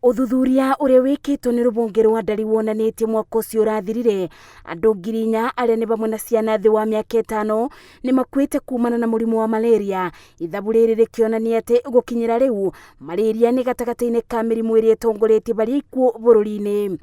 Uthuthuria uria wikitwo ni rubonge rwa ndari wonanitie mwaka ucio urathirire andu 4,000 aria ni bamwe na ciana thi wa miaka 5 ni makuite kumana na murimu wa malaria. Ithabu riri rikionania ati gukinyira riu malaria ni gatagati-ini ka mirimu iria itongoretie bari ikuo bururi-ini.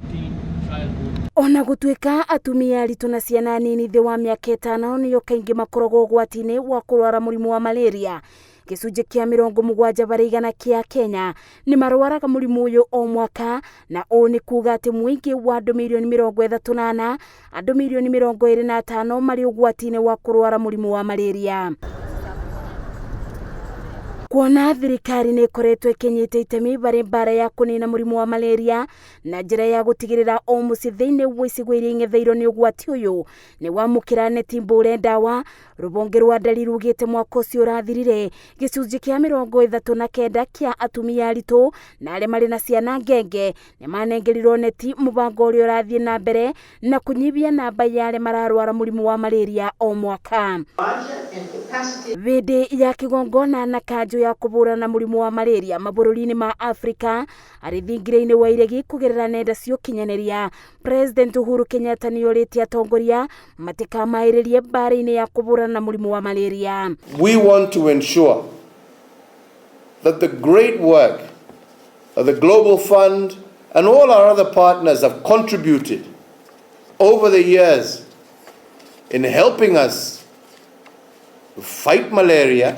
Ona gutwika atumia aritu na ciana nini thi wa miaka 5 niyo kaingi makoragwo ugwati-ini wa kurwara murimu wa malaria. Gicunji kia 70 bari 100 kia Kenya ni marwaraga murimu uyu o mwaka, na o ni kuga ati mwingi wa andu milioni 38 andu milioni 25 mari ugwati-ini wa kurwara murimu wa malaria. Kuona thirikari ni ikoretwo ikinyite itemi bari mbara ya kunina murimu wa malaria na njira ya gutigirira o muci thiini wa icigo iria ing'etheirwo ni ugwati uyu ni wamukira neti mbure ndawa. Rubonge rwa ndari rugite mwaka ucio urathirire gicunji kia 39 kia atumia aritu na aria mari na ciana ngenge ni manengerirwo neti, mubango uria urathie na mbere na kunyibia namba ya aria mararwara murimu wa malaria o mwaka. Vindi ya kigongona na kanjo ya kubura na murimu wa malaria mabururi-ini ma Afrika ari thingire-ini wa iregi kugerera nenda cia ukinyaniria, President Uhuru Kenyatta ni uritie atongoria matikamairirie mbara-ini ya kubura na murimu wa malaria. We want to ensure that the great work of the Global Fund and all our other partners have contributed over the years in helping us fight malaria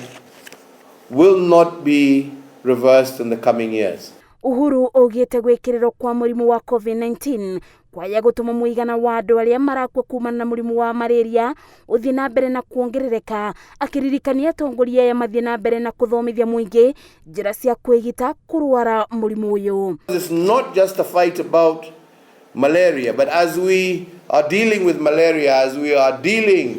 will not be reversed in the coming years. Uhuru ogite gwikiriro kwa murimu wa COVID-19 kwaya gutuma muigana wa andu aria marakua kumana na murimu wa malaria uthie na mbere na kuongerereka, akiririkania atongoria ya mathie na mbere na kuthomithia muingi njira cia kwigita kurwara murimu uyu. It's not just a fight about malaria, but as we are dealing with malaria, as we are dealing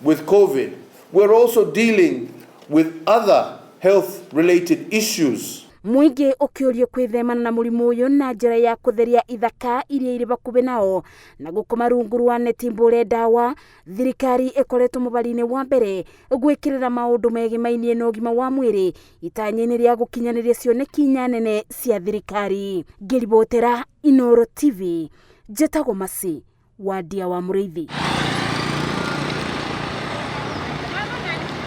with COVID, we're also dealing with other health related issues. Muingi ukiorio kwithemana na murimu uyu na njira ya kutheria ithaka iria iri bakubi nao na gukoma rungu rwa neti mbure ndawa. Thirikari ikoretwo mubari-ini wa mbere gwikirira maundu megimainie na ugima wa mwiri itanya-ini ria gukinyaniria cioneki nene cia thirikari. Ngiribotera Inooro TV, Jetagwo Masi, Wadia wa Muriithi.